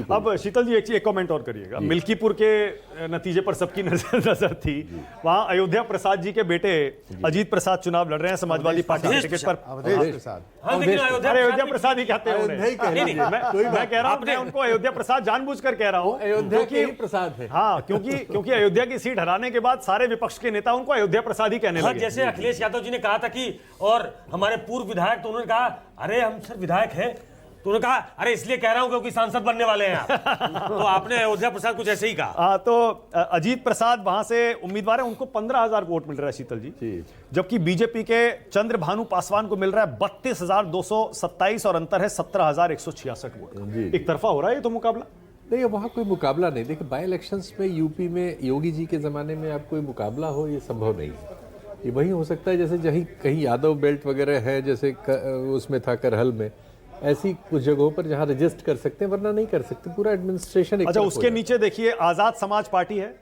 अब शीतल जी एक कमेंट और करिएगा। मिल्कीपुर के नतीजे पर सबकी नजर थी। वहां अयोध्या प्रसाद जी के बेटे अजीत प्रसाद चुनाव लड़ रहे हैं समाजवादी पार्टी के टिकट पर। अयोध्या प्रसाद ही कहते हैं, मैं कह रहा हूं, मैं उनको अयोध्या प्रसाद जानबूझकर कह रहा हूं, अयोध्या के प्रसाद है। हाँ, क्योंकि अयोध्या की सीट हराने के बाद सारे विपक्ष के नेता उनको अयोध्या प्रसाद ही कहने लगे। जैसे अखिलेश यादव जी ने कहा था कि, और हमारे पूर्व विधायक, तो उन्होंने कहा अरे हम सर विधायक हैं, तो उन्होंने कहा अरे इसलिए कह रहा हूं क्योंकि सांसद बनने वाले हैं आप। तो आपने अयोध्या प्रसाद कुछ ऐसे ही कहा। तो अजीत प्रसाद वहां से उम्मीदवार है, उनको 15,000 वोट मिल रहा है शीतल जी, जबकि बीजेपी के चंद्रभानु पासवान को मिल रहा है 32,227 और अंतर है 17,166 वोट। एक तरफा हो रहा है ये तो मुकाबला। नहीं, वहाँ कोई मुकाबला नहीं। देखिए, बाई इलेक्शंस में यूपी में योगी जी के ज़माने में आप कोई मुकाबला हो, ये संभव नहीं है। ये वही हो सकता है जैसे कहीं यादव बेल्ट वगैरह है, जैसे उसमें था करहल में, ऐसी कुछ जगहों पर जहाँ रजिस्ट कर सकते हैं, वरना नहीं कर सकते। पूरा एडमिनिस्ट्रेशन। अच्छा, उसके नीचे देखिए आज़ाद समाज पार्टी है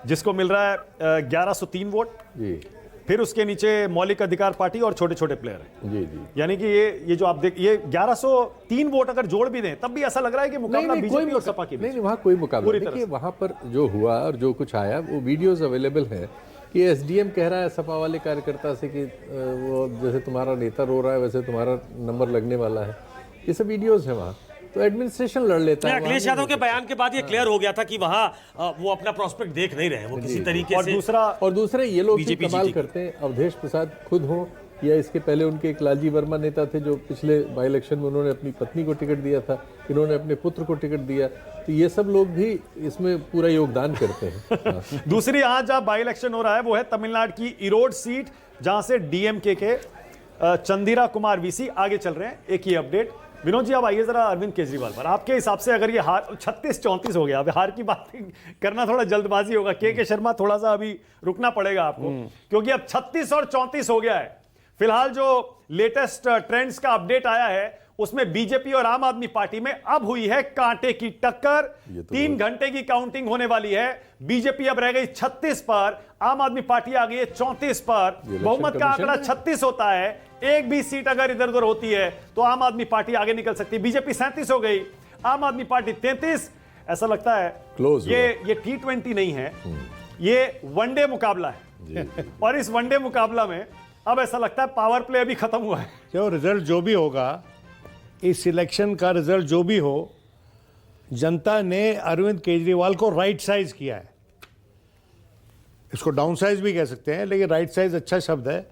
जिसको मिल रहा है 1103 वोट जी। फिर उसके नीचे मौलिक अधिकार पार्टी और छोटे छोटे प्लेयर हैं जी जी। यानी कि ये जो आप देख, ये 1103 वोट अगर जोड़ भी दें तब भी ऐसा लग रहा है कि मुकाबला बीजेपी और सपा की। नहीं, वहाँ कोई मुकाबला नहीं। देखिए, वहाँ पर जो हुआ और जो कुछ आया वो वीडियोस अवेलेबल है कि एसडीएम कह रहा है सपा वाले कार्यकर्ता से कि वो जैसे तुम्हारा नेता रो रहा है वैसे तुम्हारा नंबर लगने वाला है। ये सब वीडियोस है वहाँ। तो एडमिनिस्ट्रेशन लड़ लेता है। अखिलेश यादव के बयान के बाद ये क्लियर हो गया था कि वहाँ वो अपना प्रोस्पेक्ट देख नहीं रहे हैं, वो किसी तरीके से। और दूसरे ये लोग भी कमाल करते हैं। अवधेश प्रसाद खुद हो या इसके पहले उनके एक लालजी वर्मा नेता थे जो पिछले बाई इलेक्शन में उन्होंने अपनी पत्नी को टिकट दिया था, इन्होंने अपने पुत्र को टिकट दिया। तो ये सब लोग भी इसमें पूरा योगदान करते हैं। दूसरी आज जहाँ बाई इलेक्शन हो रहा है वो है तमिलनाडु की इरोड सीट, जहां से डीएमके के चंदिरा कुमार वीसी आगे चल रहे हैं। एक ही अपडेट। विनोद जी, अब आइए जरा अरविंद केजरीवाल पर। आपके हिसाब से अगर ये हार 36-34 हो गया, अब हार की बात करना थोड़ा जल्दबाजी होगा। के शर्मा, थोड़ा सा अभी रुकना पड़ेगा आपको, क्योंकि अब 36 और 34 हो गया है। फिलहाल जो लेटेस्ट ट्रेंड्स का अपडेट आया है उसमें बीजेपी और आम आदमी पार्टी में अब हुई है कांटे की टक्कर। 3 घंटे की काउंटिंग होने वाली है। बीजेपी अब रह गई 36 पर, आम आदमी पार्टी आ गई है 34 पर। बहुमत का आंकड़ा 36 होता है। एक भी सीट अगर इधर उधर होती है तो आम आदमी पार्टी आगे निकल सकती है। बीजेपी 37 हो गई, आम आदमी पार्टी 33। ऐसा लगता है क्लोज। ये T20 नहीं है, ये वनडे मुकाबला है। और इस वनडे मुकाबला में अब ऐसा लगता है पावर प्ले अभी खत्म हुआ है। जो रिजल्ट जो भी होगा, इस इलेक्शन का रिजल्ट जो भी हो, जनता ने अरविंद केजरीवाल को राइट साइज किया है। इसको डाउन साइज भी कह सकते हैं, लेकिन राइट साइज अच्छा शब्द है।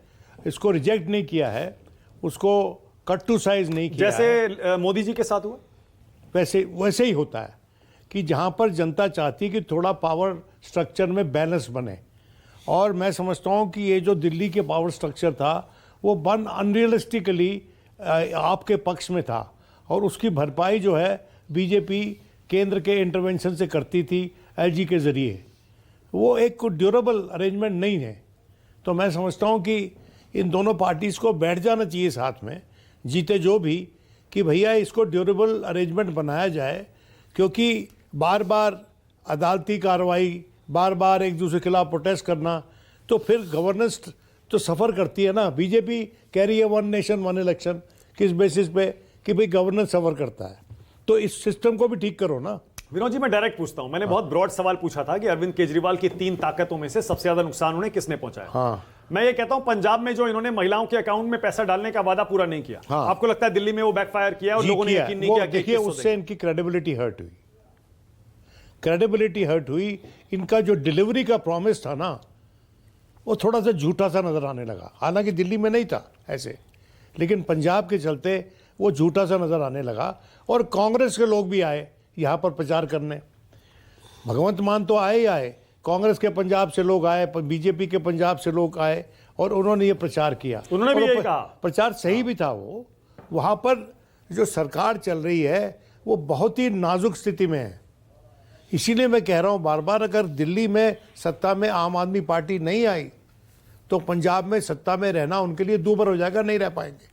इसको रिजेक्ट नहीं किया है, उसको कट टू साइज नहीं किया। जैसे मोदी जी के साथ हुआ वैसे ही होता है कि जहां पर जनता चाहती है कि थोड़ा पावर स्ट्रक्चर में बैलेंस बने। और मैं समझता हूं कि ये जो दिल्ली के पावर स्ट्रक्चर था वो अनरियलिस्टिकली आपके पक्ष में था, और उसकी भरपाई जो है बीजेपी केंद्र के इंटरवेंशन से करती थी एलजी के ज़रिए। वो एक ड्यूरेबल अरेंजमेंट नहीं है। तो मैं समझता हूं कि इन दोनों पार्टीज़ को बैठ जाना चाहिए साथ में, जीते जो भी, कि भैया इसको ड्यूरेबल अरेंजमेंट बनाया जाए। क्योंकि बार बार अदालती कार्रवाई, बार बार एक दूसरे के खिलाफ प्रोटेस्ट करना, तो फिर गवर्नेंस तो सफ़र करती है ना। बीजेपी कह रही है 1 नेशन 1 इलेक्शन, किस बेसिस पे कि भाई गवर्नेंस सफ़र करता है। तो इस सिस्टम को भी ठीक करो ना। विनोद जी, मैं डायरेक्ट पूछता हूं। मैंने बहुत ब्रॉड सवाल पूछा था कि अरविंद केजरीवाल की 3 ताकतों में से सबसे ज्यादा नुकसान उन्हें किसने पहुंचाया। हाँ। मैं ये कहता हूं पंजाब में जो इन्होंने महिलाओं के अकाउंट में पैसा डालने का वादा पूरा नहीं किया। हाँ। आपको लगता है दिल्ली में वो बैकफायर किया और लोगों ने यकीन नहीं किया? देखिए, उससे इनकी क्रेडिबिलिटी हर्ट हुई। क्रेडिबिलिटी हर्ट हुई। इनका जो डिलीवरी का प्रॉमिस था ना, वो थोड़ा सा झूठा सा नजर आने लगा। हालांकि दिल्ली में नहीं था ऐसे, लेकिन पंजाब के चलते वो झूठा सा नजर आने लगा। और कांग्रेस के लोग भी आए यहाँ पर प्रचार करने। भगवंत मान तो आए ही आए, कांग्रेस के पंजाब से लोग आए, बीजेपी के पंजाब से लोग आए, और उन्होंने ये प्रचार किया। उन्होंने भी यही कहा। प्रचार सही भी था। वो वहाँ पर जो सरकार चल रही है वो बहुत ही नाजुक स्थिति में है। इसीलिए मैं कह रहा हूँ बार बार, अगर दिल्ली में सत्ता में आम आदमी पार्टी नहीं आई तो पंजाब में सत्ता में रहना उनके लिए दूभर हो जाएगा, नहीं रह पाएंगे।